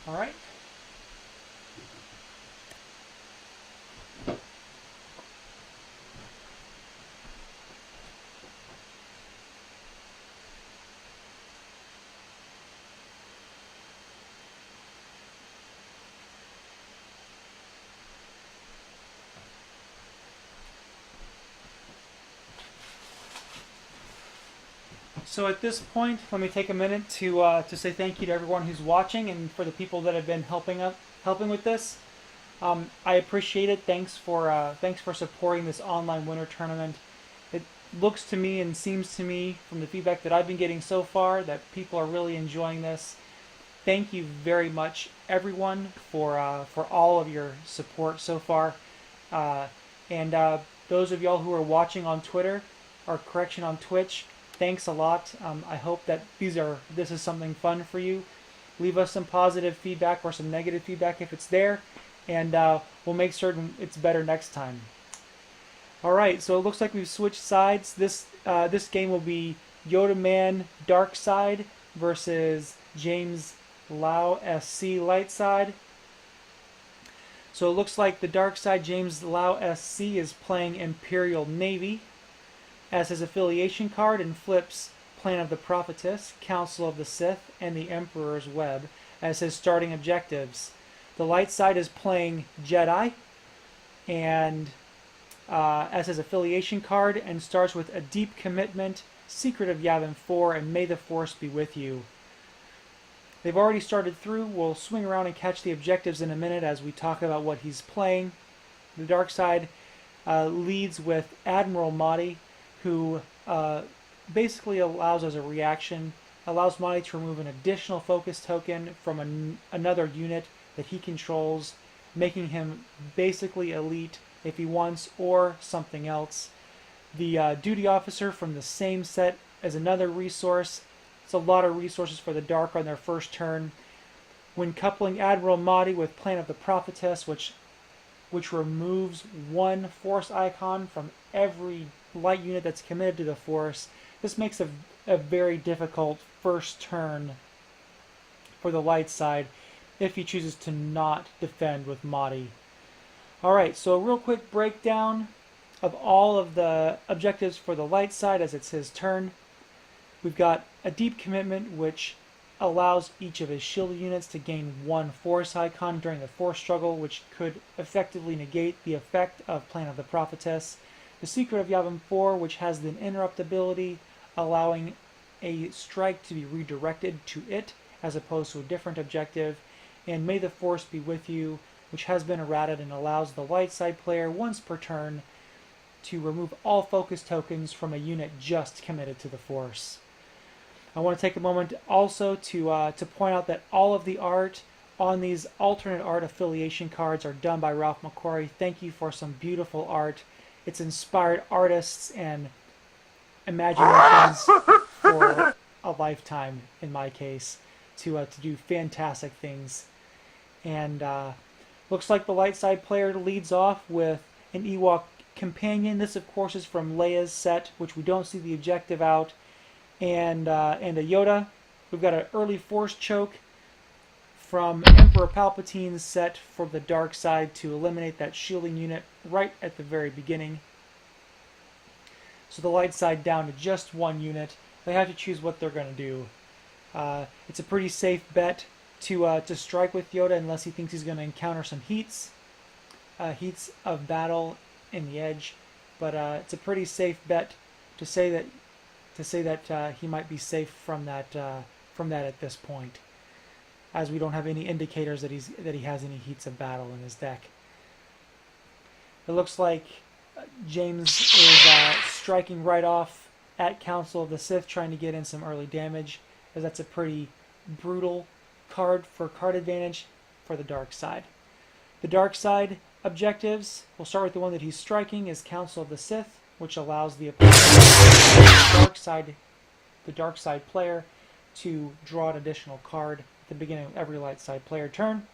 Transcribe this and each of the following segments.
All right. So at this point, let me take a minute to say thank you to everyone who's watching and for the people that have been helping with this. I appreciate it. Thanks for supporting this online winter tournament. It looks to me and seems to me from the feedback that I've been getting so far that people are really enjoying this. Thank you very much, everyone, for all of your support so far. And those of y'all who are watching on Twitter, or correction on Twitch, thanks a lot. I hope that this is something fun for you. Leave us some positive feedback or some negative feedback if it's there, and we'll make certain it's better next time. All right, so it looks like we've switched sides. This game will be Yodaman Dark Side versus jameslausc Light Side. So it looks like the Dark Side jameslausc is playing Imperial Navy as his affiliation card, and flips Plan of the Prophetess, Council of the Sith, and the Emperor's Web as his starting objectives. The light side is playing Jedi and as his affiliation card, and starts with A Deep Commitment, Secret of Yavin 4, and May the Force be with you. They've already started through. We'll swing around and catch the objectives in a minute as we talk about what he's playing. The dark side leads with Admiral Mahdi, who basically allows as a reaction, allows Mahdi to remove an additional focus token from another unit that he controls, making him basically elite if he wants, or something else. The duty officer from the same set as another resource. It's a lot of resources for the Dark on their first turn. When coupling Admiral Mahdi with Plan of the Prophetess, which removes one Force icon from every light unit that's committed to the Force, this makes a very difficult first turn for the light side if he chooses to not defend with Mahdi. Alright, so a real quick breakdown of all of the objectives for the light side as it's his turn. We've got A Deep Commitment, which allows each of his shield units to gain one Force icon during the Force struggle, which could effectively negate the effect of Plan of the Prophetess. The Secret of Yavin 4, which has the interrupt ability, allowing a strike to be redirected to it as opposed to a different objective. And May the Force be with you, which has been errated and allows the light side player once per turn to remove all focus tokens from a unit just committed to the Force. I want to take a moment also to point out that all of the art on these alternate art affiliation cards are done by Ralph McQuarrie. Thank you for some beautiful art. It's inspired artists and imaginations for a lifetime, in my case, to do fantastic things. And looks like the light side player leads off with an Ewok companion. This, of course, is from Leia's set, which we don't see the objective out. And a Yoda. We've got an early Force choke from Emperor Palpatine's set for the dark side to eliminate that shielding unit right at the very beginning. So the light side down to just one unit. They have to choose what they're going to do. It's a pretty safe bet to strike with Yoda unless he thinks he's going to encounter some heats of battle in the edge. But it's a pretty safe bet to say that he might be safe from that at this point, as we don't have any indicators that he has any heats of battle in his deck. It looks like James is striking right off at Council of the Sith, trying to get in some early damage, as that's a pretty brutal card for card advantage for the dark side. The dark side objectives, we'll start with the one that he's striking, is Council of the Sith, which allows the dark side player to draw an additional card at the beginning of every light side player turn.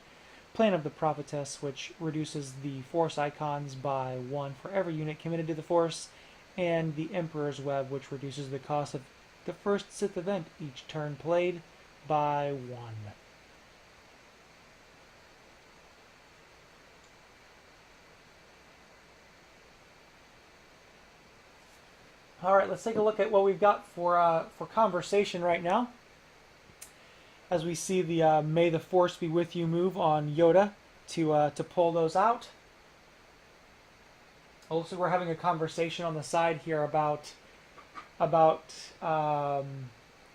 Plan of the Prophetess, which reduces the Force icons by 1 for every unit committed to the Force, and the Emperor's Web, which reduces the cost of the first Sith event each turn played by 1. All right, let's take a look at what we've got for conversation right now. As we see the "May the Force be with you" move on Yoda to pull those out. Also, we're having a conversation on the side here about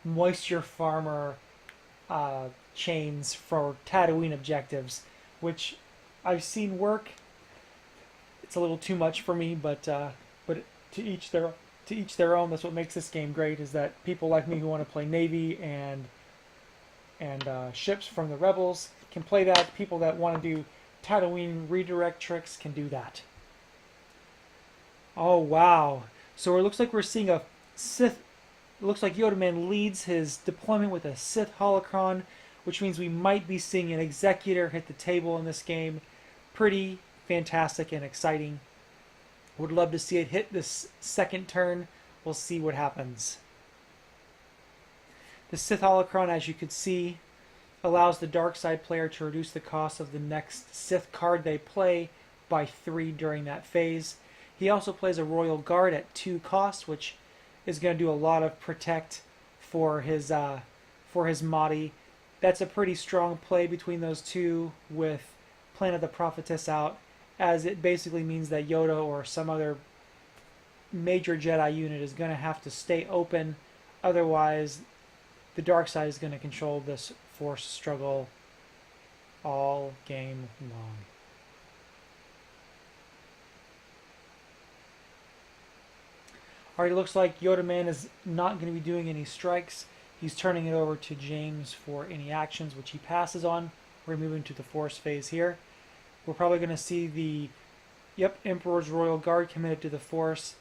moisture farmer chains for Tatooine objectives, which I've seen work. It's a little too much for me, but to each their own. That's what makes this game great. Is that people like me who want to play Navy and ships from the Rebels can play that. People that want to do Tatooine redirect tricks can do that. Oh wow! So it looks like we're seeing a Sith. It looks like Yodaman leads his deployment with a Sith holocron, which means we might be seeing an Executor hit the table in this game. Pretty fantastic and exciting. Would love to see it hit this second turn. We'll see what happens. The Sith holocron, as you could see, allows the dark side player to reduce the cost of the next Sith card they play by 3 during that phase. He also plays a Royal Guard at 2 cost, which is going to do a lot of protect for his Mahdi. That's a pretty strong play between those two with Planet of the Prophetess out, as it basically means that Yoda or some other major Jedi unit is going to have to stay open. Otherwise, the dark side is going to control this Force struggle all game long. Alright, it looks like Yodaman is not going to be doing any strikes. He's turning it over to James for any actions, which he passes on. We're moving to the Force phase here. We're probably going to see the Emperor's Royal Guard committed to the Force,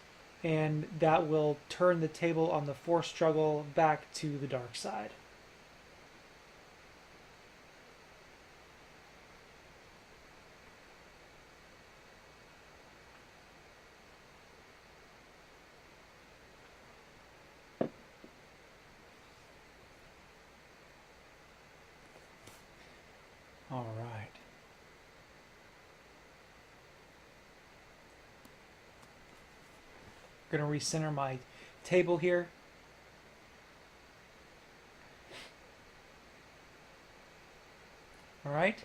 and that will turn the table on the Force struggle back to the dark side. All right. I'm going to recenter my table here. All right.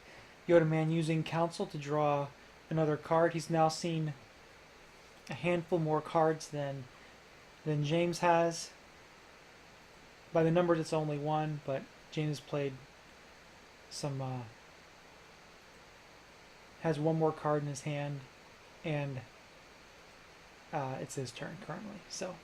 Yodaman using Council to draw another card. He's now seen a handful more cards than James has. By the numbers, it's only 1, but James played some. Has 1 more card in his hand, and it's his turn currently. So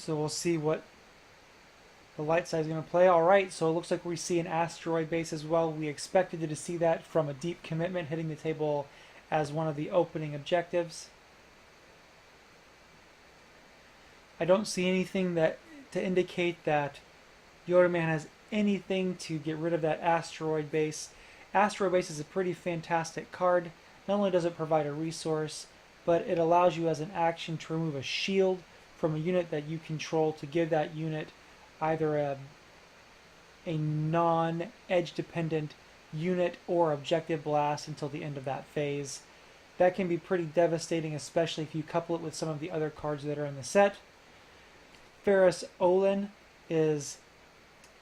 we'll see what the light side is going to play. Alright, so it looks like we see an asteroid base as well. We expected to see that from a deep commitment hitting the table as one of the opening objectives. I don't see anything that to indicate that Yodaman has anything to get rid of that asteroid base. Asteroid base is a pretty fantastic card. Not only does it provide a resource, but it allows you as an action to remove a shield from a unit that you control to give that unit either a non-edge dependent unit or objective blast until the end of that phase. That can be pretty devastating, especially if you couple it with some of the other cards that are in the set. Ferrous Olin is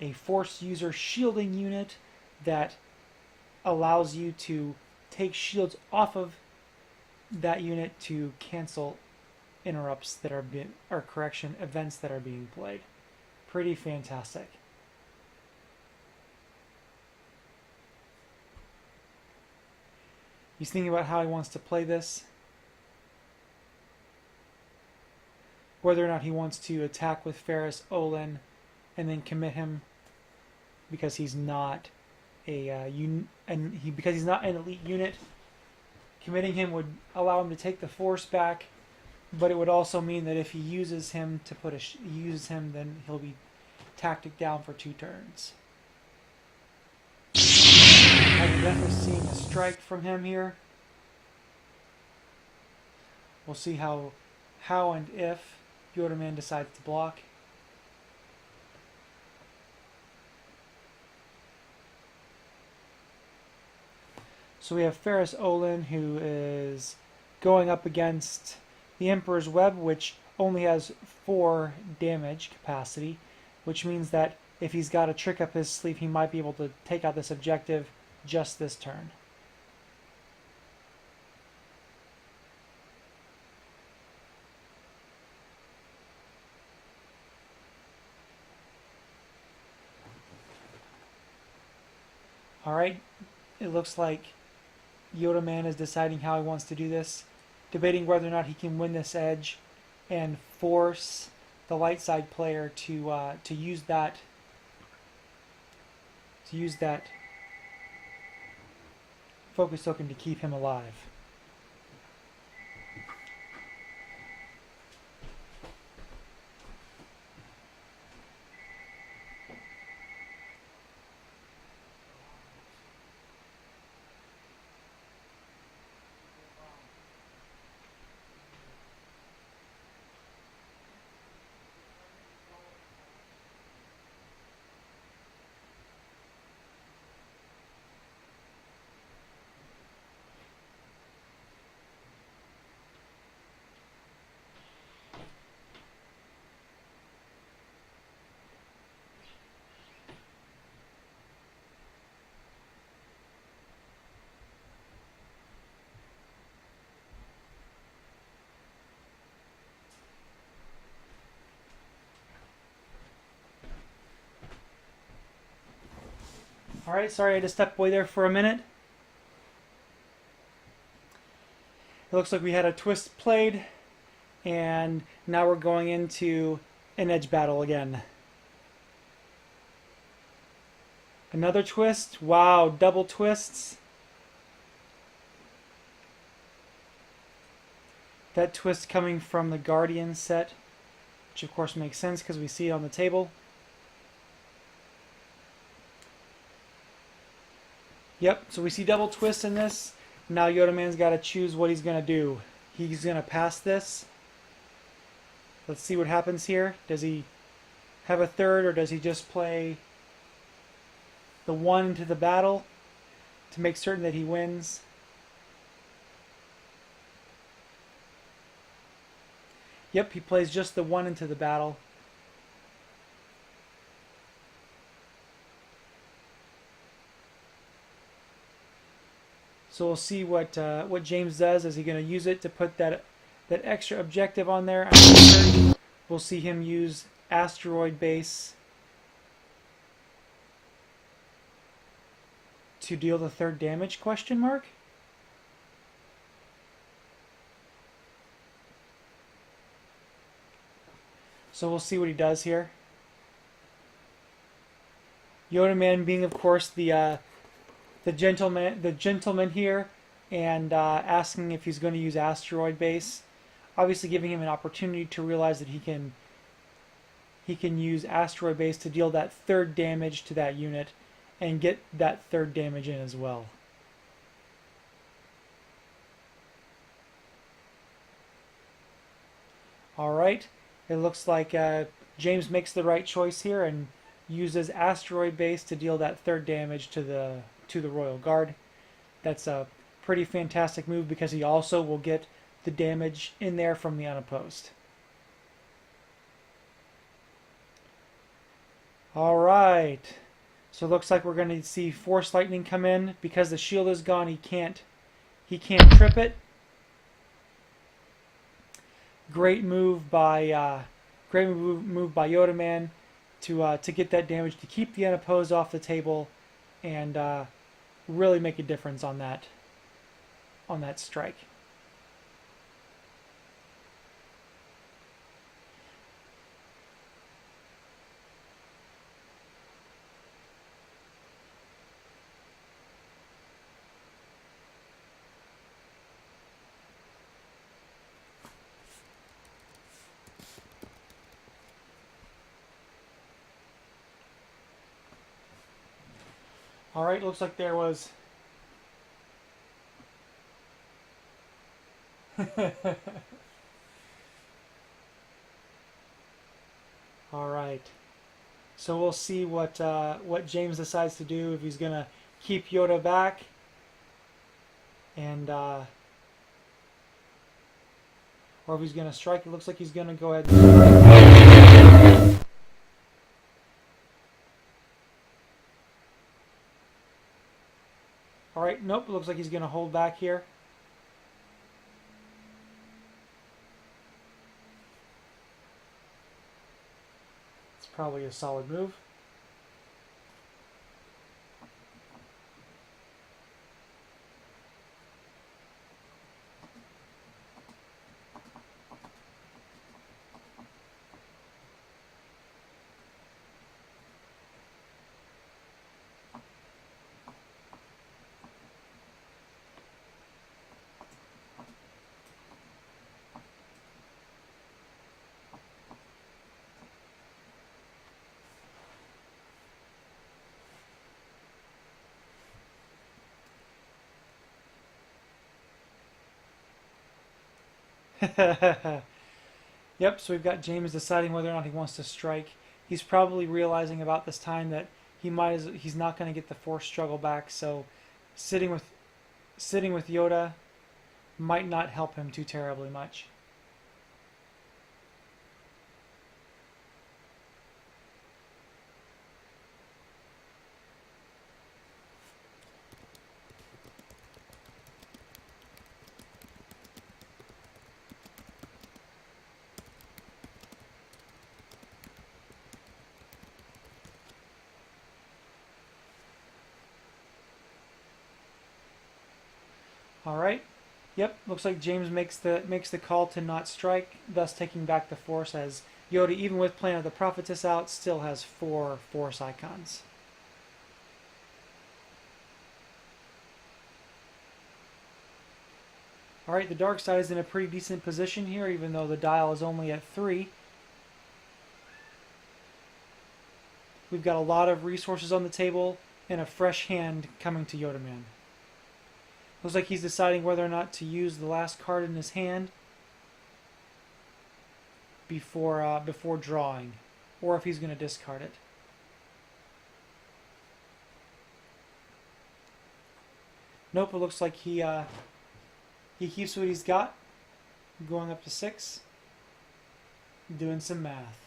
a Force user shielding unit that allows you to take shields off of that unit to cancel interrupts that are events that are being played. Pretty fantastic. He's thinking about how he wants to play this. Whether or not he wants to attack with Ferrous Olin and then commit him because he's not because he's not an elite unit. Committing him would allow him to take the Force back, but it would also mean that if he uses him then he'll be tactic down for 2 turns. I'm definitely seeing a strike from him here. We'll see how and if Yodaman decides to block. So we have Ferris Olin, who is going up against the Emperor's Web, which only has 4 damage capacity, which means that if he's got a trick up his sleeve, he might be able to take out this objective just this turn. Alright, it looks like Yodaman is deciding how he wants to do this, debating whether or not he can win this edge and force the light side player to use that focus token to keep him alive. Alright, sorry I had to step away there for a minute. It looks like we had a twist played, and now we're going into an edge battle again. Another twist. Wow, double twists. That twist coming from the Guardian set, which of course makes sense because we see it on the table. Yep, so we see double twists in this. Now Yodaman's got to choose what he's going to do. He's going to pass this. Let's see what happens here. Does he have a third, or does he just play the 1 into the battle to make certain that he wins? Yep, he plays just the 1 into the battle. So we'll see what James does. Is he going to use it to put that extra objective on there? I'm sure we'll see him use asteroid base to deal the 3rd damage, question mark? So we'll see what he does here. Yodaman being, of course, the gentleman here, and asking if he's going to use asteroid base, obviously giving him an opportunity to realize that he can use asteroid base to deal that 3rd damage to that unit and get that 3rd damage in as well. Alright, it looks like James makes the right choice here and uses asteroid base to deal that 3rd damage to the Royal Guard. That's a pretty fantastic move because he also will get the damage in there from the unopposed. Alright, so it looks like we're going to see Force Lightning come in. Because the shield is gone, he can't trip it. Great move by Yodaman to get that damage, to keep the unopposed off the table, and really make a difference on that strike. Alright, looks like there was Alright. So we'll see what James decides to do, if he's gonna keep Yoda back And or if he's going to strike, it looks like he's going to go ahead and strike. Alright, nope, it looks like he's going to hold back here. It's probably a solid move. Yep, so we've got James deciding whether or not he wants to strike. He's probably realizing about this time that he's not going to get the force struggle back, so sitting with Yoda might not help him too terribly much. All right. Yep, looks like James makes the call to not strike, thus taking back the force, as Yoda, even with Plan of the Prophetess out, still has 4 force icons. All right, the dark side is in a pretty decent position here, even though the dial is only at 3. We've got a lot of resources on the table and a fresh hand coming to Yodaman. Looks like he's deciding whether or not to use the last card in his hand before drawing, or if he's going to discard it. Nope, it looks like he keeps what he's got, going up to 6, doing some math.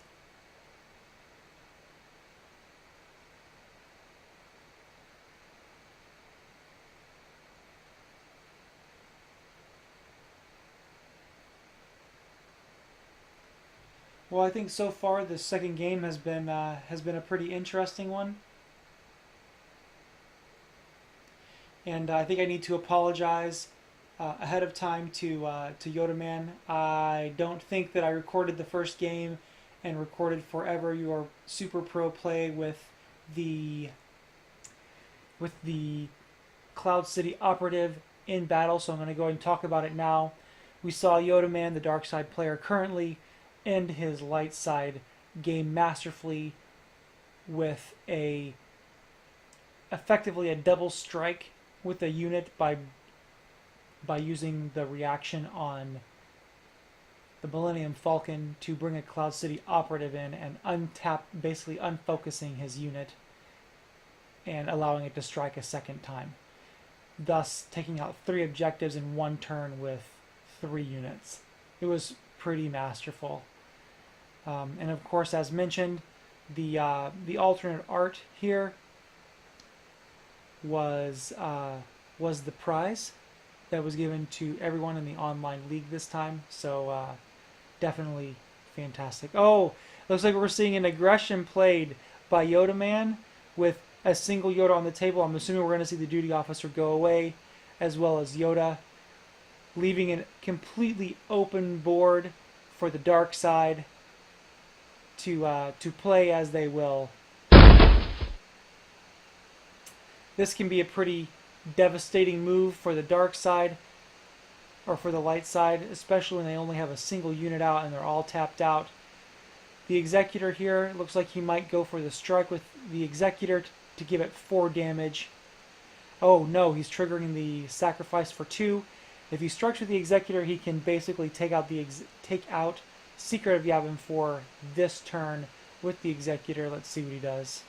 Well, I think so far the second game has been a pretty interesting one, and I think I need to apologize ahead of time to Yodaman. I don't think that I recorded the first game and recorded forever your super pro play with the Cloud City operative in battle, so I'm going to go ahead and talk about it now. We saw Yodaman, the dark side player, currently end his light side game masterfully with effectively a double strike with a unit by using the reaction on the Millennium Falcon to bring a Cloud City operative in and basically unfocusing his unit and allowing it to strike a second time, thus taking out 3 objectives in 1 turn with 3 units. It was pretty masterful. And of course, as mentioned, the alternate art here was the prize that was given to everyone in the online league this time. So definitely fantastic. Oh, looks like we're seeing an aggression played by Yodaman with a single Yoda on the table. I'm assuming we're going to see the duty officer go away, as well as Yoda, leaving a completely open board for the dark side to play as they will. This can be a pretty devastating move for the dark side, or for the light side, especially when they only have a single unit out and they're all tapped out. The Executor here looks like he might go for the strike with the Executor to give it 4 damage. Oh no, he's triggering the sacrifice for 2. If he strikes with the Executor, he can basically take out Secret of Yavin for this turn with the Executor. Let's see what he does.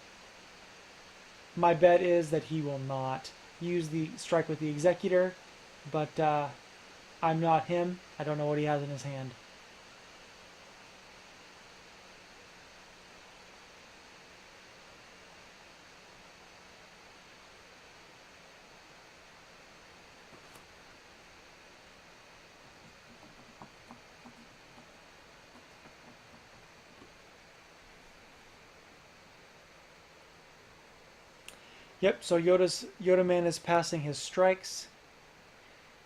My bet is that he will not use the strike with the Executor, but I'm not him. I don't know what he has in his hand. Yep, so Yodaman is passing his strikes.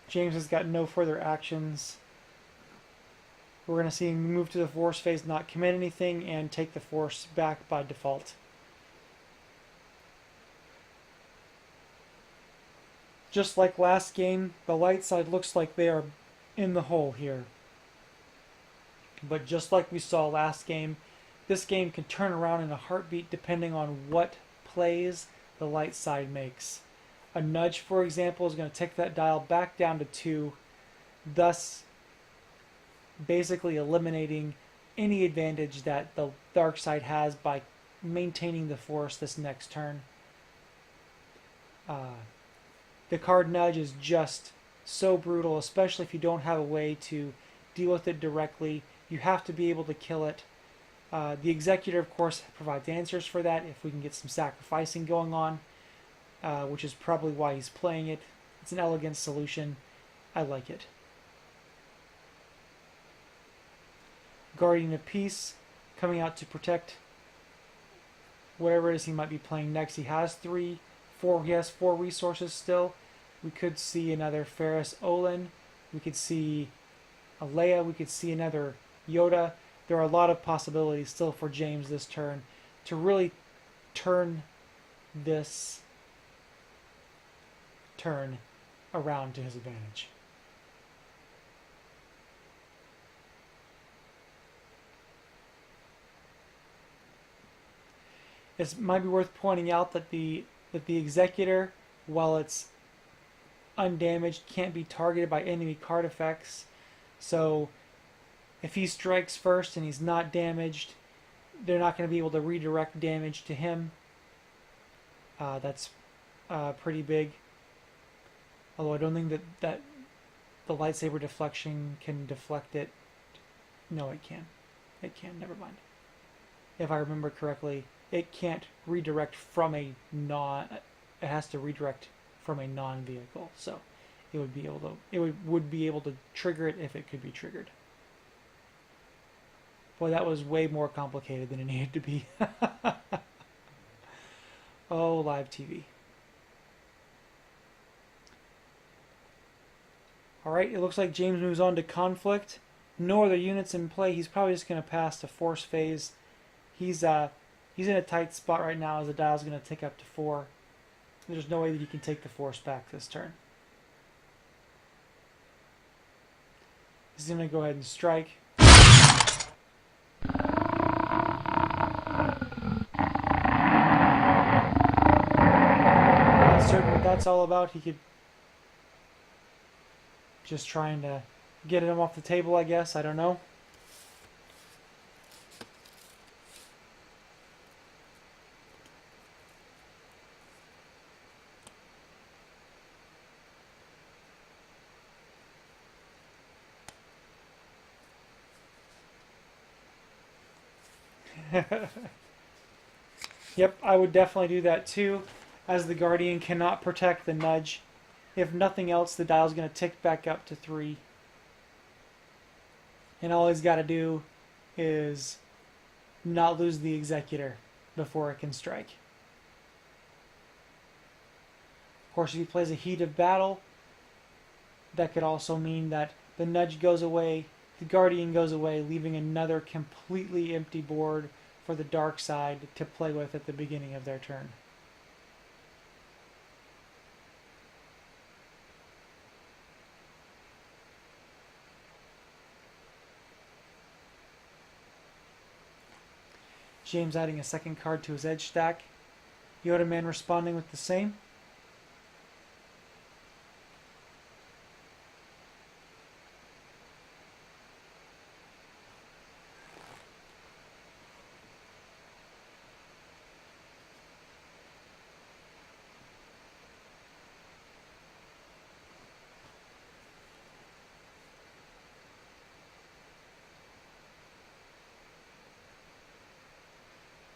James has got no further actions. We're going to see him move to the force phase, not commit anything, and take the force back by default. Just like last game, the light side looks like they are in the hole here. But just like we saw last game, this game can turn around in a heartbeat depending on what plays the light side makes. A nudge, for example, is going to take that dial back down to 2, thus basically eliminating any advantage that the dark side has by maintaining the force this next turn. The card nudge is just so brutal, especially if you don't have a way to deal with it directly. You have to be able to kill it. The Executor, of course, provides answers for that if we can get some sacrificing going on, which is probably why he's playing it. It's an elegant solution. I like it. Guardian of Peace coming out to protect whatever it is he might be playing next. He has 4 resources still. We could see another Ferris Olin. We could see a Leia. We could see another Yoda. There are a lot of possibilities still for James this turn to really turn this turn around to his advantage. It might be worth pointing out that the Executor, while it's undamaged, can't be targeted by enemy card effects. So if he strikes first and he's not damaged, they're not going to be able to redirect damage to him. That's pretty big. Although I don't think that the lightsaber deflection can deflect it. No, it can. It can. Never mind. If I remember correctly, it can't redirect from a non. It has to redirect from a non-vehicle. So it would be able to. It would be able to trigger it if it could be triggered. Boy, that was way more complicated than it needed to be. Oh, live TV. Alright, it looks like James moves on to conflict. No other units in play. He's probably just going to pass to force phase. He's in a tight spot right now as the dial's going to tick up to 4. There's no way that he can take the force back this turn. He's going to go ahead and strike. Not certain what that's all about. He could just trying to get him off the table, I guess. I don't know. Yep, I would definitely do that too, as the Guardian cannot protect the nudge. If nothing else, the dial's going to tick back up to 3. And all he's got to do is not lose the Executor before it can strike. Of course, if he plays a Heat of Battle, that could also mean that the nudge goes away, the Guardian goes away, leaving another completely empty board for the dark side to play with at the beginning of their turn. James adding a second card to his edge stack. Yodaman responding with the same.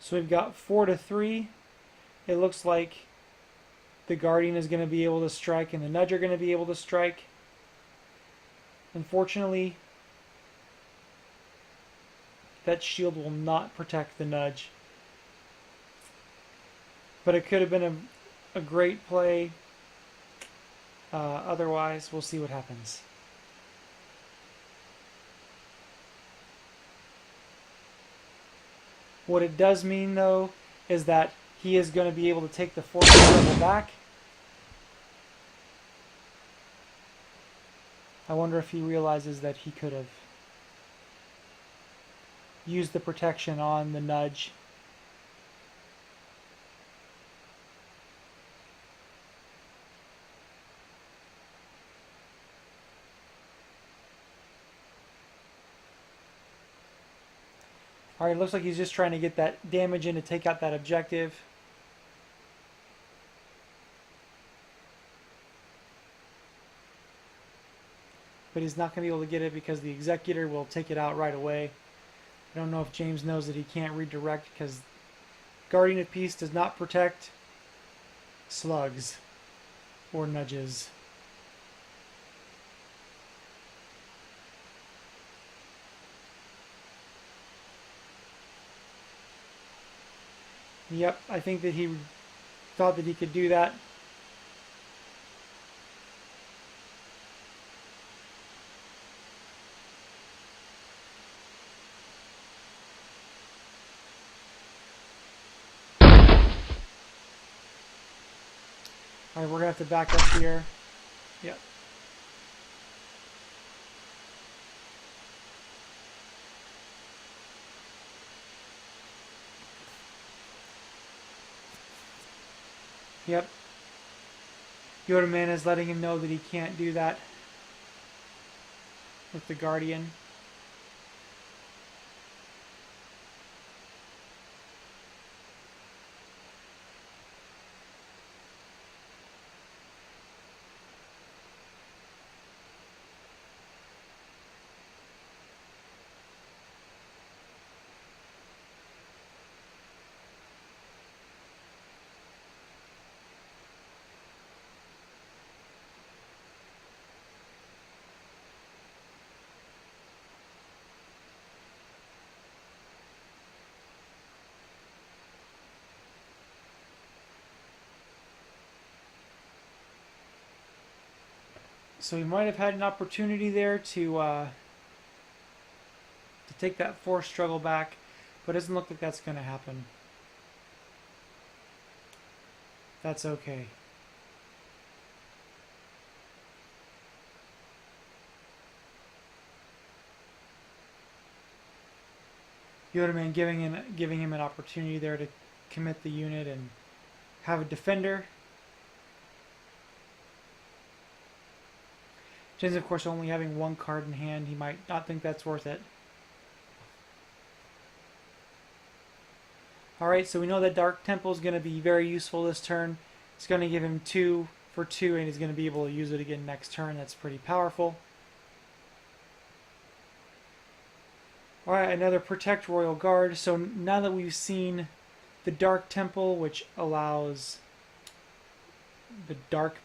So we've got 4-3. It looks like the Guardian is going to be able to strike and the Nudge are going to be able to strike. Unfortunately, that shield will not protect the Nudge. But it could have been a great play. Otherwise, we'll see what happens. What it does mean, though, is that he is going to be able to take the force level back. I wonder if he realizes that he could have used the protection on the Nudge. Alright, looks like he's just trying to get that damage in to take out that objective. But he's not going to be able to get it because the Executor will take it out right away. I don't know if James knows that he can't redirect because Guardian of Peace does not protect slugs or nudges. Yep, I think that he thought that he could do that. Alright, we're going to have to back up here. Yep. Yep. Yodaman is letting him know that he can't do that with the Guardian. So he might have had an opportunity there to take that force struggle back, but it doesn't look like that's going to happen. That's okay. Yodaman giving him an opportunity there to commit the unit and have a defender. James, of course, only having one card in hand, he might not think that's worth it. Alright, so we know that Dark Temple is going to be very useful this turn. It's going to give him 2 for 2, and he's going to be able to use it again next turn. That's pretty powerful. Alright, another Protect Royal Guard. So now that we've seen the Dark Temple, which allows the Dark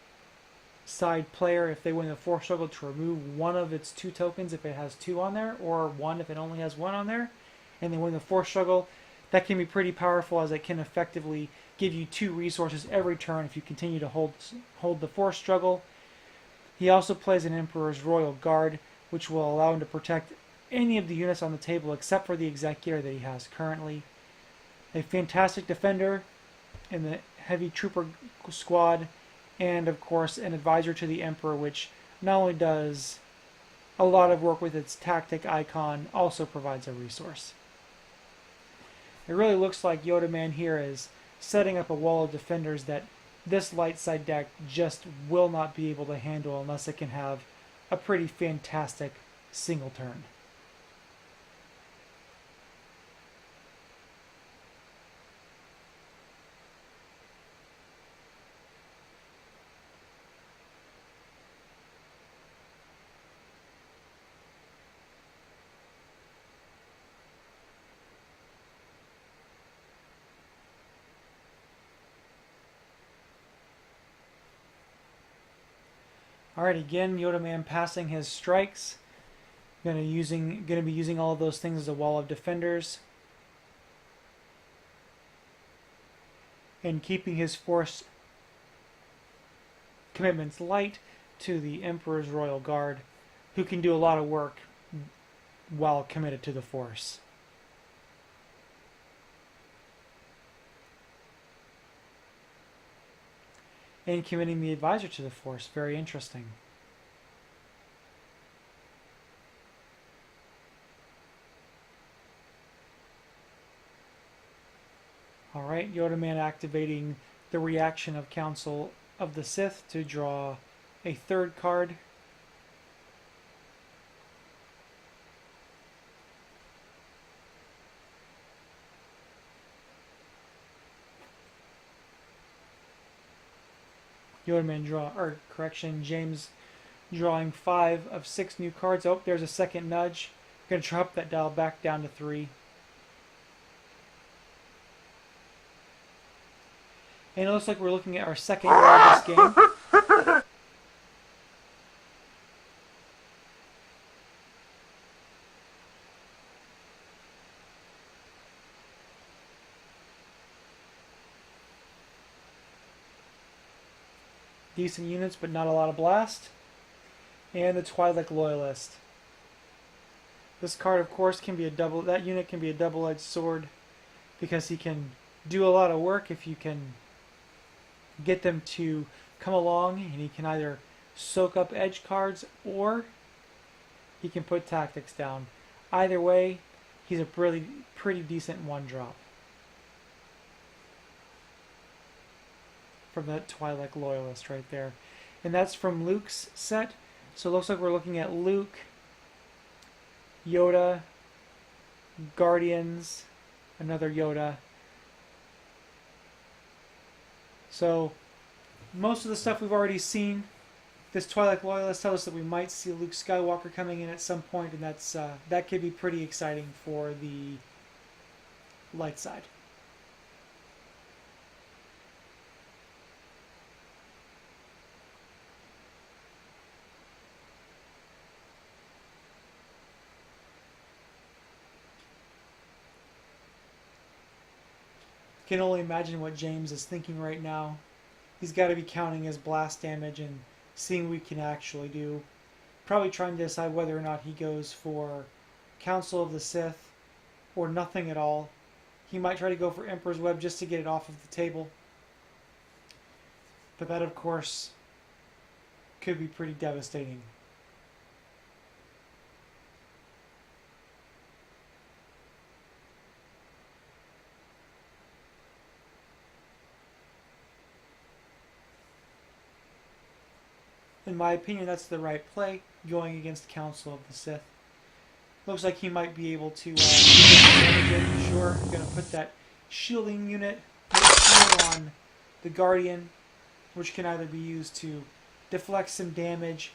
side player, if they win the force struggle, to remove one of its 2 tokens if it has 2 on there, or 1 if it only has 1 on there, and they win the force struggle, that can be pretty powerful, as it can effectively give you 2 resources every turn if you continue to hold the force struggle. He also plays an Emperor's Royal Guard, which will allow him to protect any of the units on the table except for the Executor that he has currently. A fantastic defender in the heavy trooper squad, and of course an advisor to the Emperor, which not only does a lot of work with its tactic icon, also provides a resource. It really looks like Yodaman here is setting up a wall of defenders that this light side deck just will not be able to handle unless it can have a pretty fantastic single turn. Alright, again, Yodaman passing his strikes. Gonna be using all of those things as a wall of defenders. And keeping his force commitments light to the Emperor's Royal Guard, who can do a lot of work while committed to the force. And committing the advisor to the force. Very interesting. Alright, Yodaman activating the reaction of Council of the Sith to draw a third card. James drawing 5 of 6 new cards. Oh, there's a second nudge. Gonna drop that dial back down to 3. And it looks like we're looking at our second year of this game. Decent units, but not a lot of blast. And the Twi'lek Loyalist. This card, of course, can be that unit can be a double-edged sword, because he can do a lot of work if you can get them to come along, and he can either soak up edge cards or he can put tactics down. Either way, he's a pretty decent one-drop from that Twi'lek Loyalist right there. And that's from Luke's set. So it looks like we're looking at Luke, Yoda, Guardians, another Yoda. So most of the stuff we've already seen. This Twi'lek Loyalist tells us that we might see Luke Skywalker coming in at some point, and that could be pretty exciting for the light side. Can only imagine what James is thinking right now. He's got to be counting his blast damage and seeing what he can actually do. Probably trying to decide whether or not he goes for Council of the Sith or nothing at all. He might try to go for Emperor's Web just to get it off of the table. But that, of course, could be pretty devastating. In my opinion, that's the right play, going against Council of the Sith. Looks like he might be able to sure, going to put that shielding unit on the Guardian, which can either be used to deflect some damage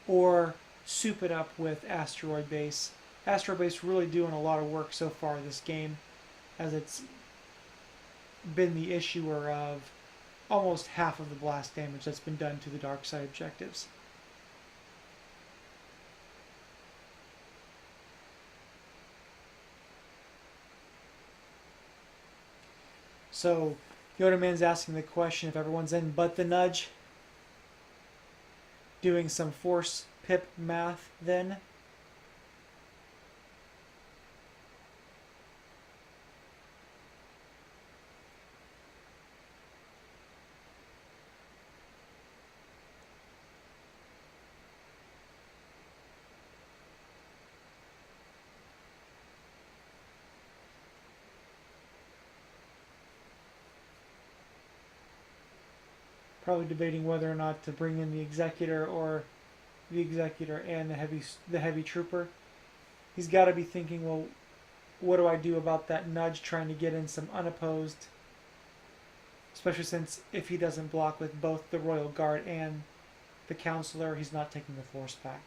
or soup it up with Asteroid Base. Asteroid Base really doing a lot of work so far this game, as it's been the issuer of almost half of the blast damage that's been done to the dark side objectives. So Yodaman's asking the question if everyone's in but the nudge. Doing some force pip math then. Probably debating whether or not to bring in the Executor or the Executor and the heavy Trooper. He's got to be thinking, well, what do I do about that nudge, trying to get in some unopposed, especially since if he doesn't block with both the Royal Guard and the Counselor, he's not taking the Force back.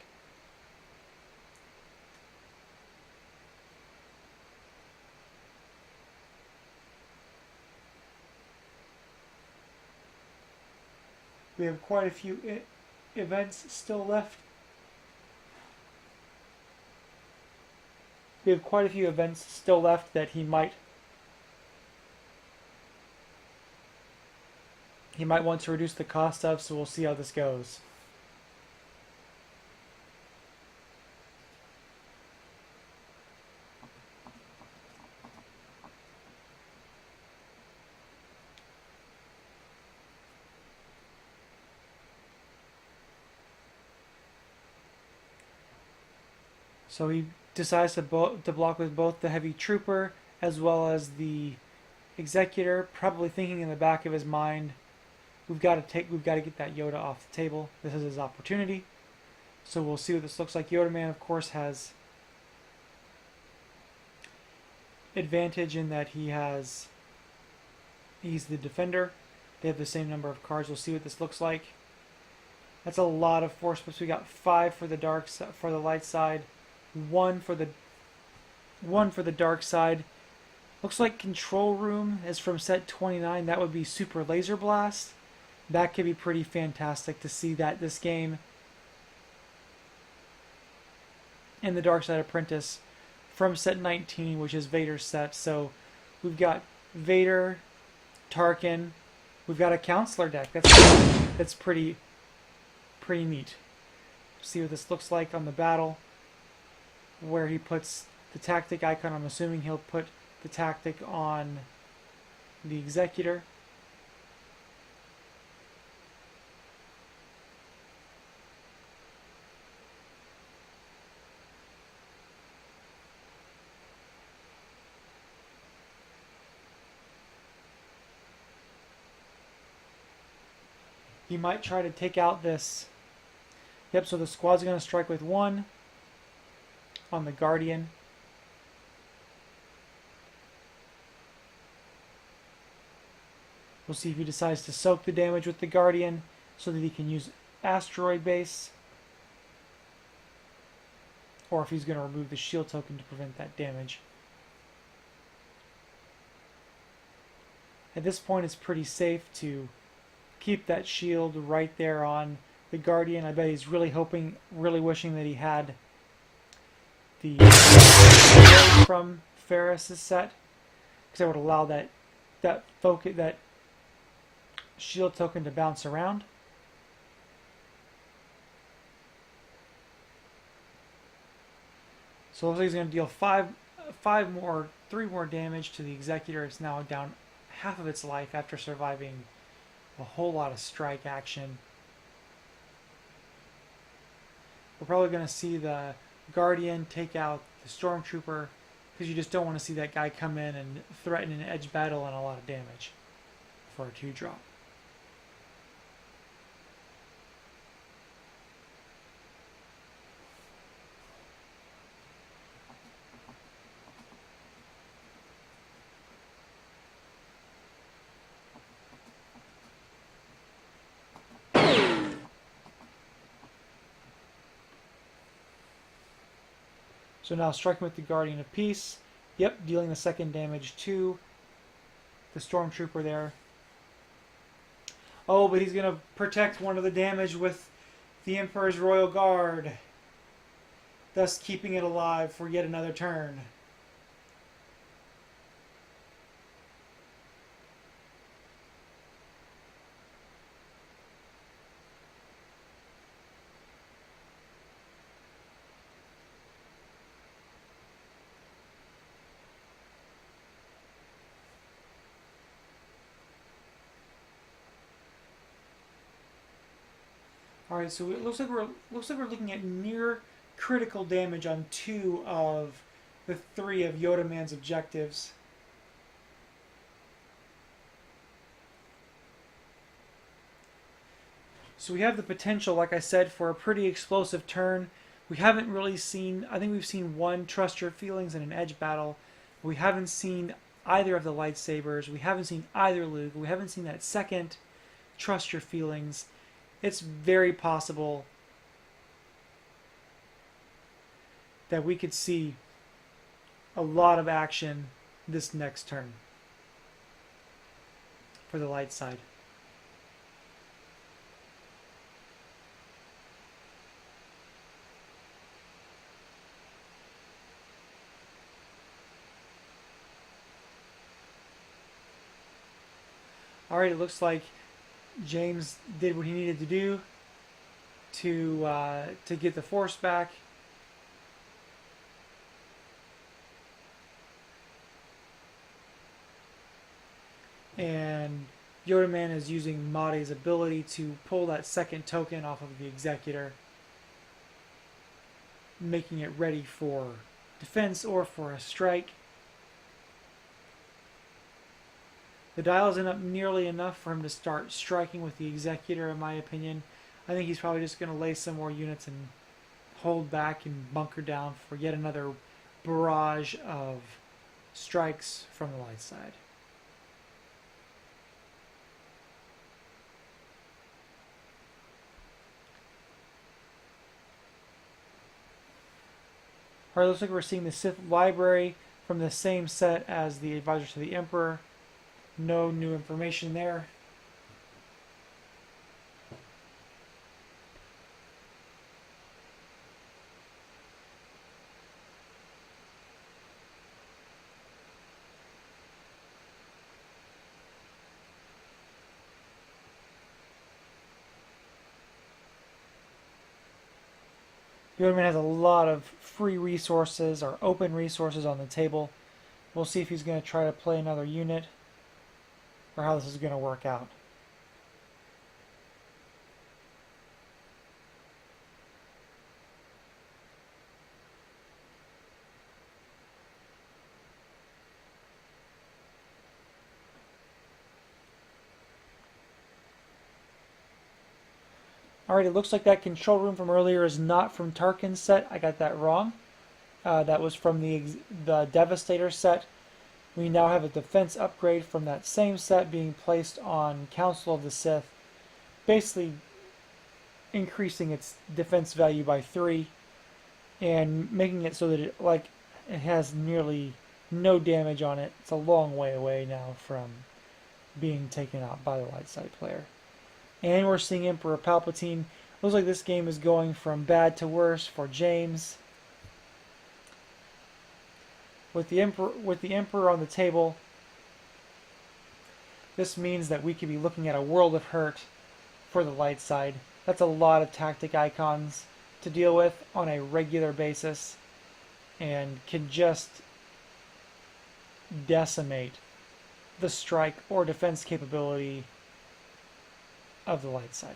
We have quite a few events still left. We have quite a few events still left that he might want to reduce the cost of, so we'll see how this goes. So he decides to block with both the heavy trooper as well as the executor, probably thinking in the back of his mind, we've got to get that Yoda off the table. This is his opportunity. So we'll see what this looks like. Yodaman, of course, has advantage in that he's the defender. They have the same number of cards. We'll see what this looks like. That's a lot of force boosts. We got 5 for the light side, 1 for the dark side. Looks like Control Room is from set 29. That would be Super Laser Blast. That could be pretty fantastic to see that this game. And the Dark Side Apprentice from set 19, which is Vader's set. So we've got Vader, Tarkin. We've got a Counselor deck. That's pretty neat. See what this looks like on the battle, where he puts the tactic icon. I'm assuming he'll put the tactic on the executor. He might try to take out this. Yep, so the squad's going to strike with 1 on the Guardian. We'll see if he decides to soak the damage with the Guardian so that he can use Asteroid Base, or if he's going to remove the shield token to prevent that damage. At this point, it's pretty safe to keep that shield right there on the Guardian. I bet he's really hoping, really wishing that he had the from Ferris's set, because that would allow that shield token to bounce around. So it looks like he's going to deal 3 more damage to the Executor. It's now down half of its life after surviving a whole lot of strike action. We're probably going to see the Guardian take out the Stormtrooper, because you just don't want to see that guy come in and threaten an edge battle and a lot of damage for a 2-drop. So now striking with the Guardian of Peace. Yep, dealing the 2nd damage to the Stormtrooper there. Oh, but he's going to protect one of the damage with the Emperor's Royal Guard, thus keeping it alive for yet another turn. All right, so it looks like we're looking at near critical damage on 2 of the 3 of Yodaman's objectives. So we have the potential, like I said, for a pretty explosive turn. We haven't really seen, I think we've seen 1 Trust Your Feelings in an edge battle. We haven't seen either of the lightsabers. We haven't seen either Luke. We haven't seen that 2nd Trust Your Feelings. It's very possible that we could see a lot of action this next turn for the light side. Alright, it looks like James did what he needed to do to get the force back. And Yodaman is using Made's ability to pull that second token off of the Executor, making it ready for defense or for a strike. The dial isn't up nearly enough for him to start striking with the Executor, in my opinion. I think he's probably just going to lay some more units and hold back and bunker down for yet another barrage of strikes from the light side. Alright, looks like we're seeing the Sith library from the same set as the Advisor to the Emperor. No new information there. Yodaman has a lot of free resources or open resources on the table. We'll see if he's going to try to play another unit or how this is going to work out. Alright, it looks like that control room from earlier is not from Tarkin's set. I got that wrong. That was from the Devastator set. We now have a defense upgrade from that same set being placed on Council of the Sith, basically increasing its defense value by 3 and making it so that it has nearly no damage on it. It's a long way away now from being taken out by the light side player. And we're seeing Emperor Palpatine. Looks like this game is going from bad to worse for James. With the Emperor on the table, this means that we could be looking at a world of hurt for the light side. That's a lot of tactic icons to deal with on a regular basis and can just decimate the strike or defense capability of the light side.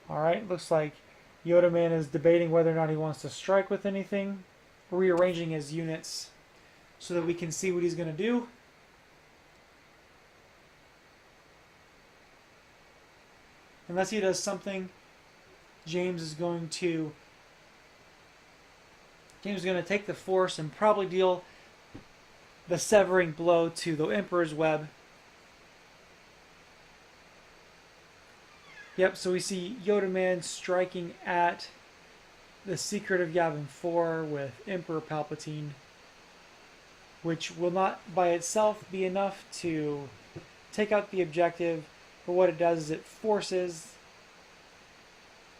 Alright, looks like Yodaman is debating whether or not he wants to strike with anything, rearranging his units so that we can see what he's going to do. Unless he does something, James is going to take the Force and probably deal the severing blow to the Emperor's Web. Yep, so we see Yodaman striking at the Secret of Yavin 4 with Emperor Palpatine, which will not by itself be enough to take out the objective, but what it does is it forces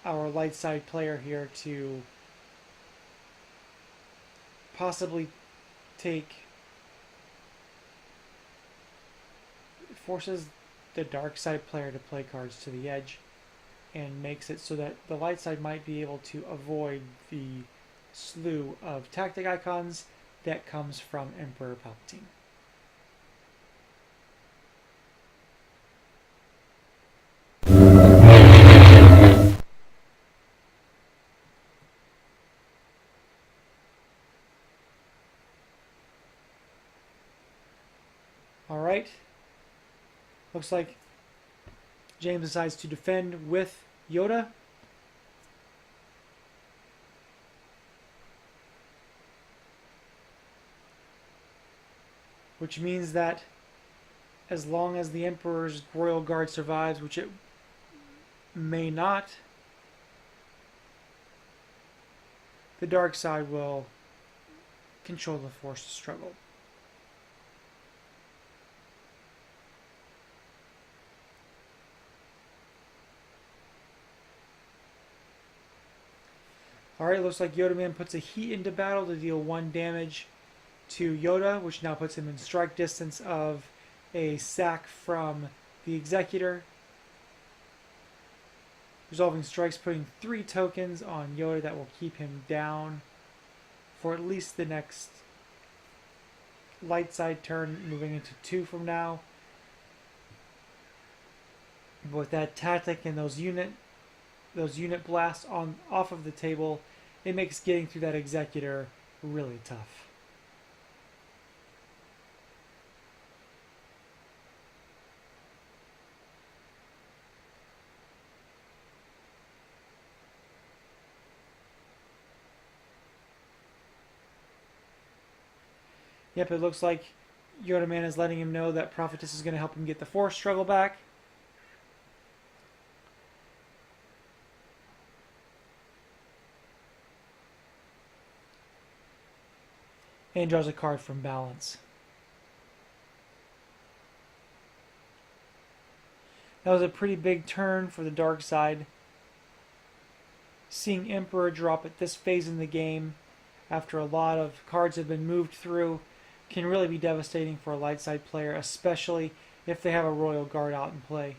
our light side player here to possibly forces the dark side player to play cards to the edge and makes it so that the light side might be able to avoid the slew of tactic icons that comes from Emperor Palpatine. Alright. Looks like James decides to defend with Yoda. which means that as long as the Emperor's Royal Guard survives, which it may not, the dark side will control the force struggle. Alright, looks like Yodaman puts a heat into battle to deal 1 damage to Yoda, which now puts him in strike distance of a sack from the Executor. Resolving strikes, putting 3 tokens on Yoda that will keep him down for at least the next light side turn, moving into 2 from now. But with that tactic and those unit blasts off of the table, it makes getting through that Executor really tough. Yep, it looks like Yodaman is letting him know that Prophetess is going to help him get the force struggle back. And draws a card from Balance. That was a pretty big turn for the dark side. Seeing Emperor drop at this phase in the game, after a lot of cards have been moved through, can really be devastating for a light side player, especially if they have a Royal Guard out in play.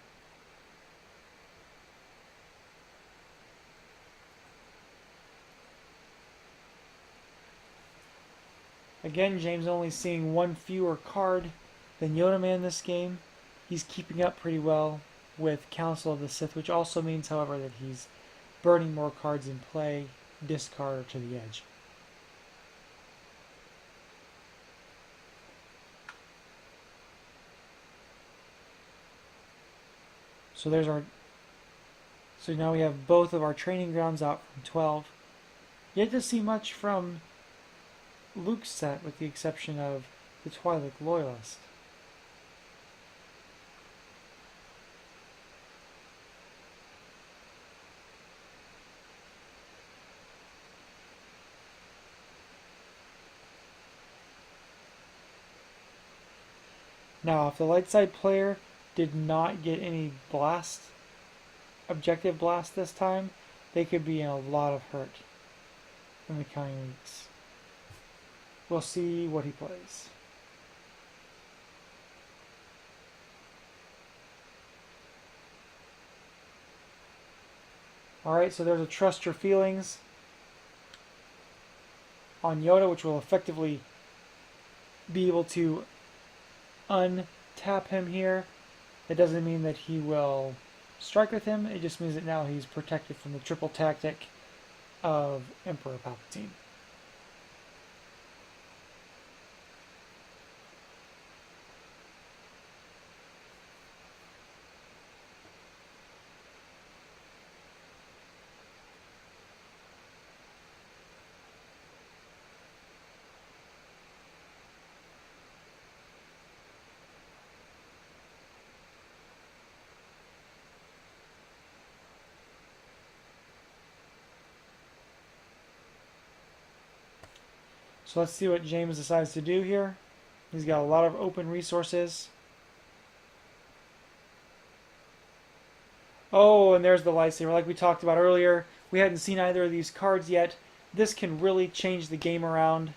Again, James only seeing 1 fewer card than Yodaman this game. He's keeping up pretty well with Council of the Sith, which also means, however, that he's burning more cards in play, discard, or to the edge. So now we have both of our training grounds out from 12. Yet to see much from Luke's set, with the exception of the Twi'lek Loyalist. Now, if the light side player did not get any objective blast this time, they could be in a lot of hurt in the coming weeks. We'll see what he plays. Alright, so there's a Trust Your Feelings on Yoda, which will effectively be able to untap him here. It doesn't mean that he will strike with him, it just means that now he's protected from the triple tactic of Emperor Palpatine. So let's see what James decides to do here. He's got a lot of open resources. Oh, and there's the lightsaber. Like we talked about earlier, we hadn't seen either of these cards yet. This can really change the game around,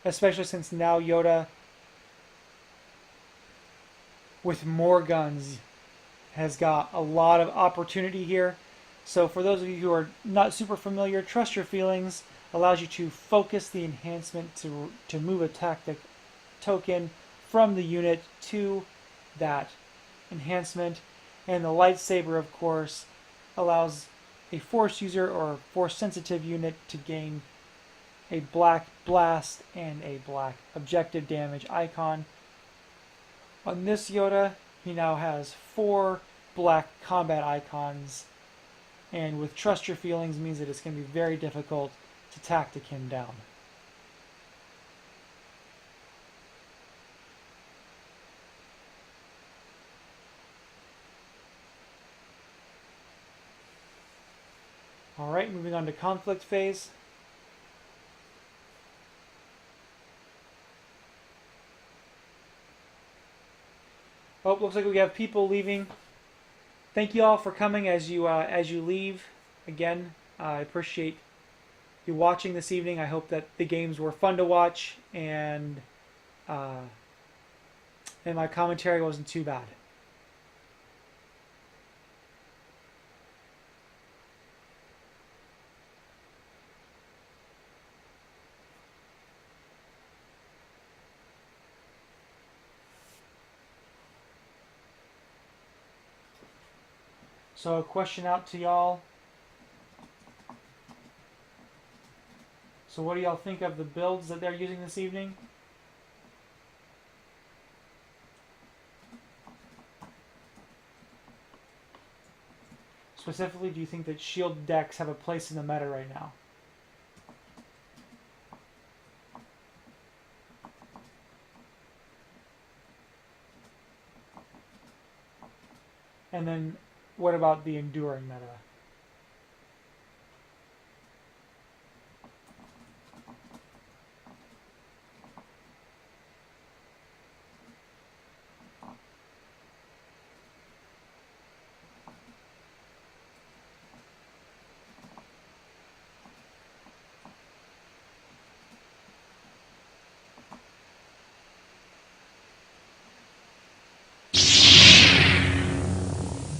especially since now Yoda, with more guns, has got a lot of opportunity here. So for those of you who are not super familiar, Trust Your Feelings allows you to focus the enhancement to move a tactic token from the unit to that enhancement. And the lightsaber, of course, allows a force user or force sensitive unit to gain a black blast and a black objective damage icon. On this Yoda, he now has 4 black combat icons, and with Trust Your Feelings means that it's going to be very difficult to tactic him down. Alright, moving on to conflict phase. Oh, looks like we have people leaving. Thank you all for coming as you leave. Again, I appreciate you watching this evening. I hope that the games were fun to watch and my commentary wasn't too bad. So a question out to y'all. So what do y'all think of the builds that they're using this evening? Specifically, do you think that shield decks have a place in the meta right now? And then what about the enduring meta?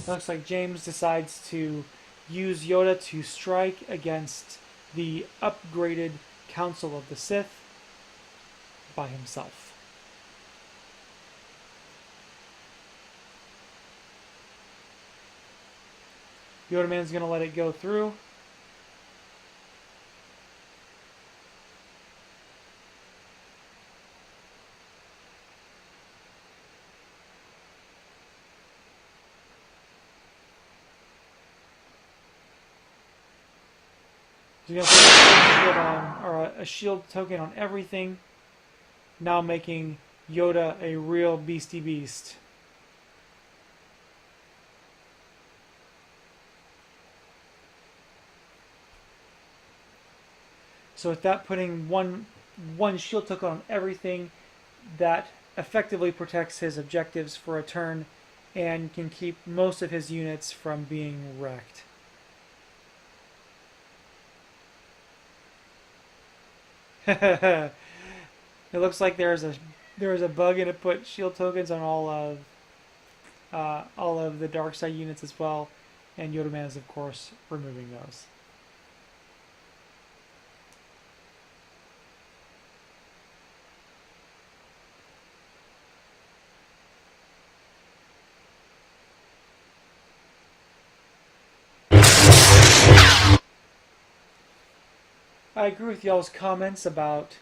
Looks like James decides to use Yoda to strike against the upgraded Council of the Sith by himself. Yoda Man's going to let it go through. He's going to put a shield on, or a shield token on everything, now making Yoda a real beastie beast. So with that, putting one shield token on everything, that effectively protects his objectives for a turn and can keep most of his units from being wrecked. It looks like there is a bug and it put shield tokens on all of the dark side units as well, and Yoda Man is of course removing those. I agree with y'all's comments about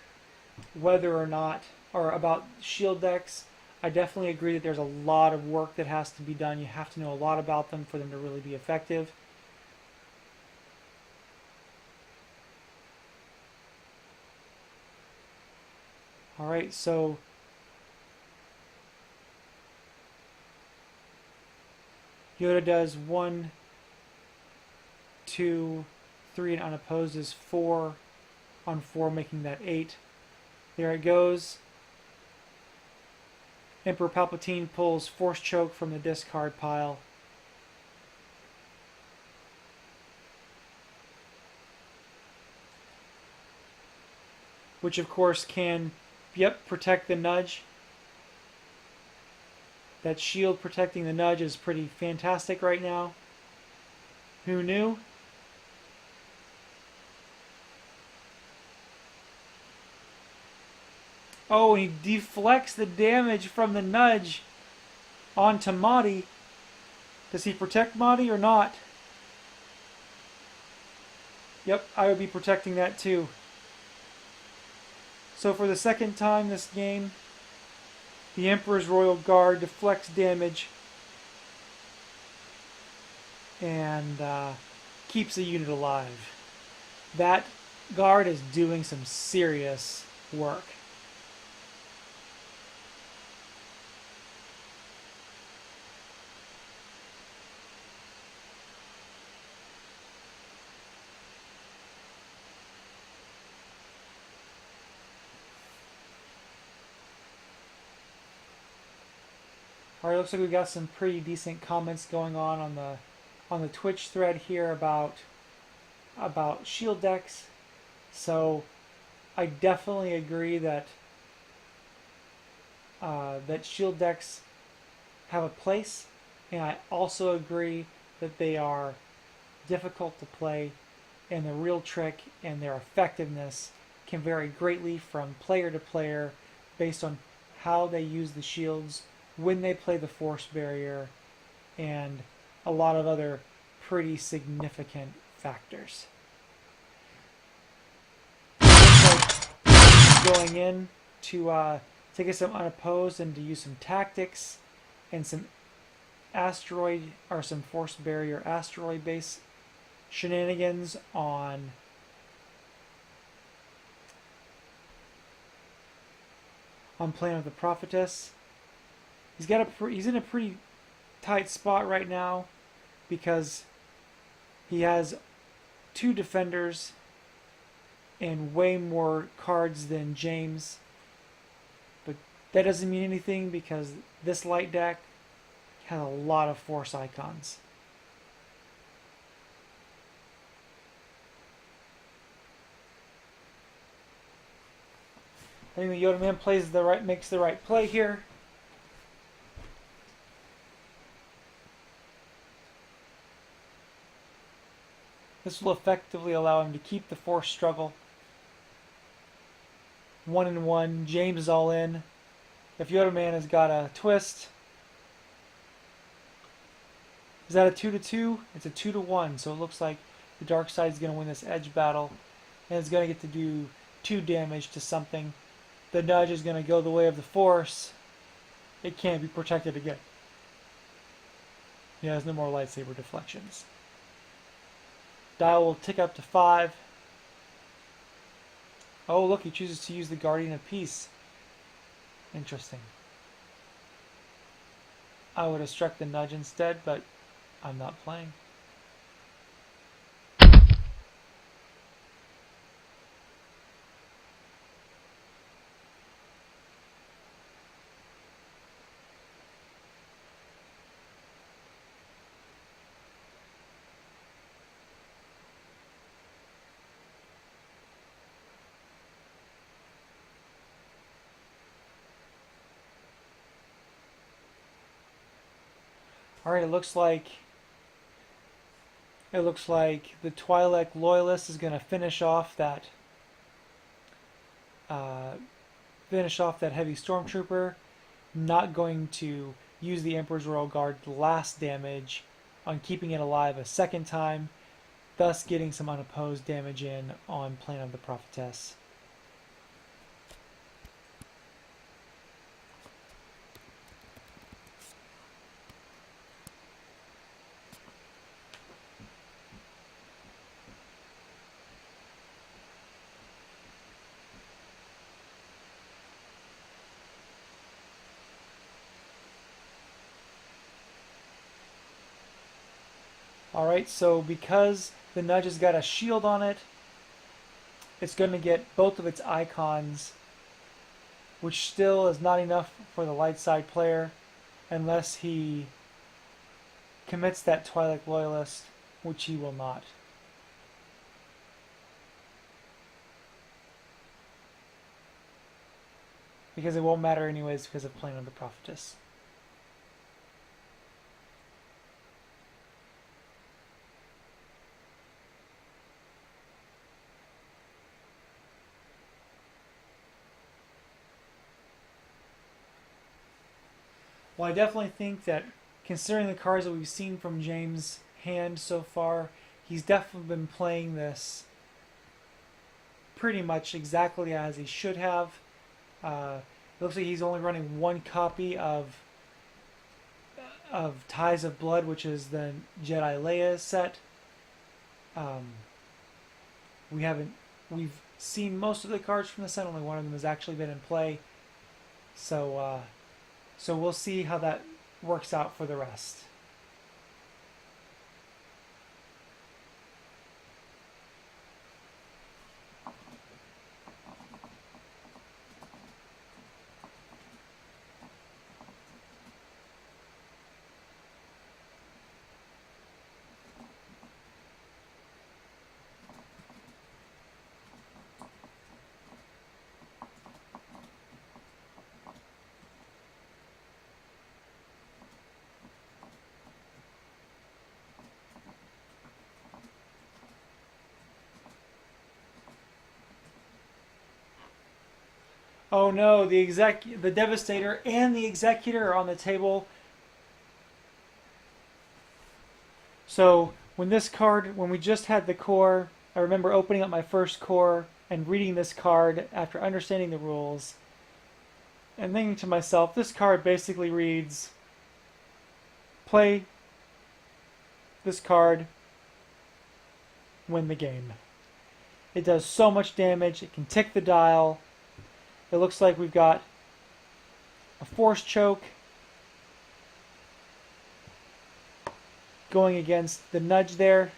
whether or not, or about shield decks. I definitely agree that there's a lot of work that has to be done. You have to know a lot about them for them to really be effective. Alright, so Yoda does 1, 2, 3, and unopposed is 4 on 4, making that 8. There it goes. Emperor Palpatine pulls Force Choke from the discard pile. Which of course can, protect the nudge. That shield protecting the nudge is pretty fantastic right now. Who knew? Oh, he deflects the damage from the nudge onto Mahdi. Does he protect Mahdi or not? Yep, I would be protecting that too. So for the second time this game, the Emperor's Royal Guard deflects damage and keeps the unit alive. That guard is doing some serious work. Alright, looks like we got some pretty decent comments going on the Twitch thread here about shield decks. So I definitely agree that that shield decks have a place, and I also agree that they are difficult to play, and the real trick and their effectiveness can vary greatly from player to player based on how they use the shields, when they play the force barrier, and a lot of other pretty significant factors. Going in to take us some unopposed and to use some tactics and some asteroid or some force barrier asteroid base shenanigans on Planet of the Prophetess. He's in a pretty tight spot right now because he has 2 defenders and way more cards than James. But that doesn't mean anything because this light deck has a lot of force icons. I think the Yodaman makes the right play here. This will effectively allow him to keep the force struggle. 1-1. James is all in. If Yodaman has got a twist, is that a 2-2? It's a 2-1. So it looks like the dark side is going to win this edge battle, and it's going to get to do 2 damage to something. The nudge is going to go the way of the force. It can't be protected again. He has no more lightsaber deflections. Dial will tick up to 5. Oh, look, he chooses to use the Guardian of Peace. Interesting. I would have struck the nudge instead, but I'm not playing. Alright, it looks like the Twi'lek Loyalist is going to finish off that heavy stormtrooper. Not going to use the Emperor's Royal Guard last damage on keeping it alive a second time, thus getting some unopposed damage in on Planet of the Prophetess. Alright, so because the nudge has got a shield on it, it's going to get both of its icons, which still is not enough for the light side player unless he commits that Twi'lek Loyalist, which he will not. Because it won't matter anyways because of Planet of the Prophetess. Well, I definitely think that, considering the cards that we've seen from James' hand so far, he's definitely been playing this pretty much exactly as he should have. It looks like he's only running 1 copy of Ties of Blood, which is the Jedi Leia set. We've seen most of the cards from the set. Only one of them has actually been in play. So we'll see how that works out for the rest. Oh no, the Devastator and the Executor are on the table. So when we just had the core, I remember opening up my first core and reading this card after understanding the rules and thinking to myself, this card basically reads, play this card, win the game. It does so much damage, it can tick the dial. It looks like we've got a Force Choke going against the Nudge there.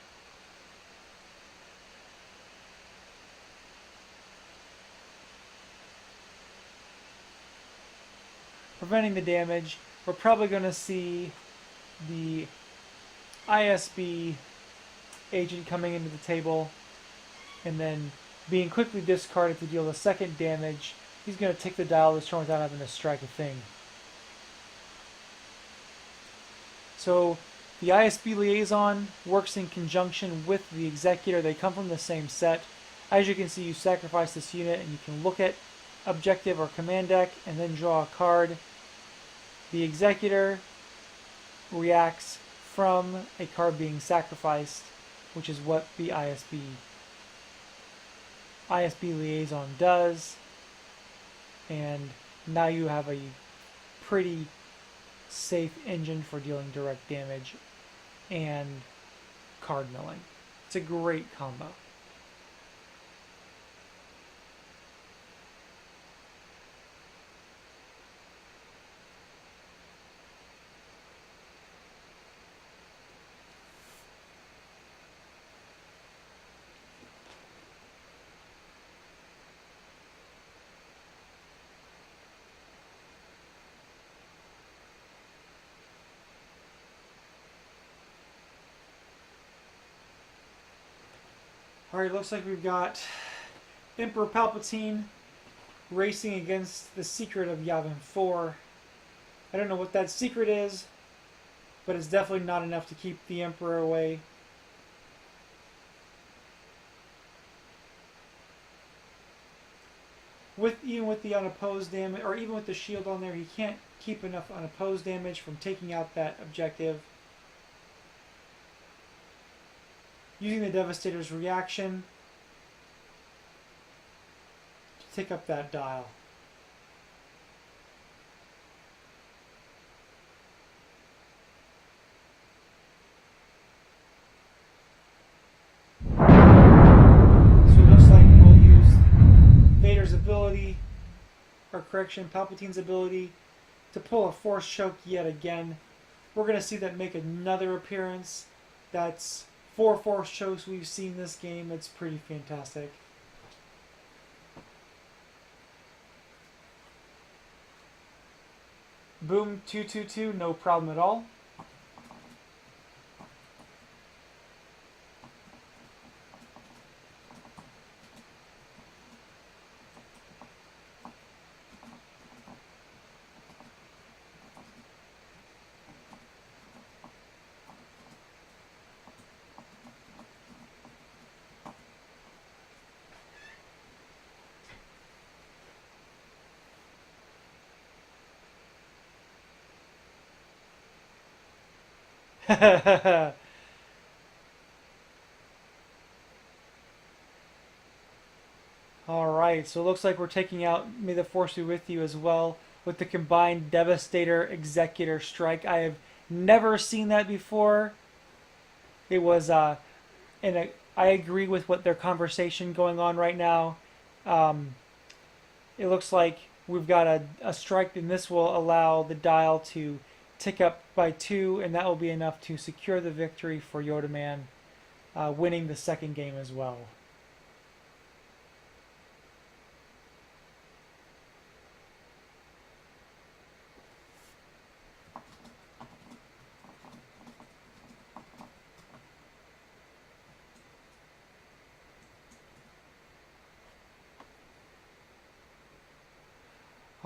Preventing the damage. We're probably going to see the ISB agent coming into the table and then being quickly discarded to deal the second damage. He's going to tick the dial this turn without having to strike a thing. So the ISB Liaison works in conjunction with the Executor. They come from the same set. As you can see, you sacrifice this unit and you can look at objective or command deck and then draw a card. The Executor reacts from a card being sacrificed, which is what the ISB Liaison does. And now you have a pretty safe engine for dealing direct damage and card milling. It's a great combo. Alright, looks like we've got Emperor Palpatine racing against the secret of Yavin 4. I don't know what that secret is, but it's definitely not enough to keep the Emperor away. Even with the unopposed damage, or even with the shield on there, he can't keep enough unopposed damage from taking out that objective. Using the Devastator's reaction to tick up that dial. So it looks like we'll use Vader's ability, or correction, Palpatine's ability to pull a Force Choke yet again. We're going to see that make another appearance. That's 4 Force Chokes we've seen this game. It's pretty fantastic. Boom, 222, no problem at all. Alright, so it looks like we're taking out May the Force Be With You as well with the combined Devastator Executor strike. I have never seen that before. It was, I agree with what their conversation going on right now. It looks like we've got a strike, and this will allow the dial to tick up by 2, and that will be enough to secure the victory for Yodaman, winning the second game as well.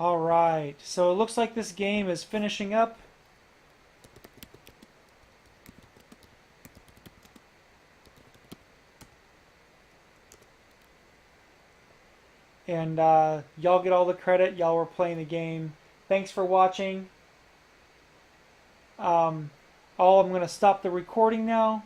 Alright, so it looks like this game is finishing up. And y'all get all the credit. Y'all were playing the game. Thanks for watching. I'm going to stop the recording now.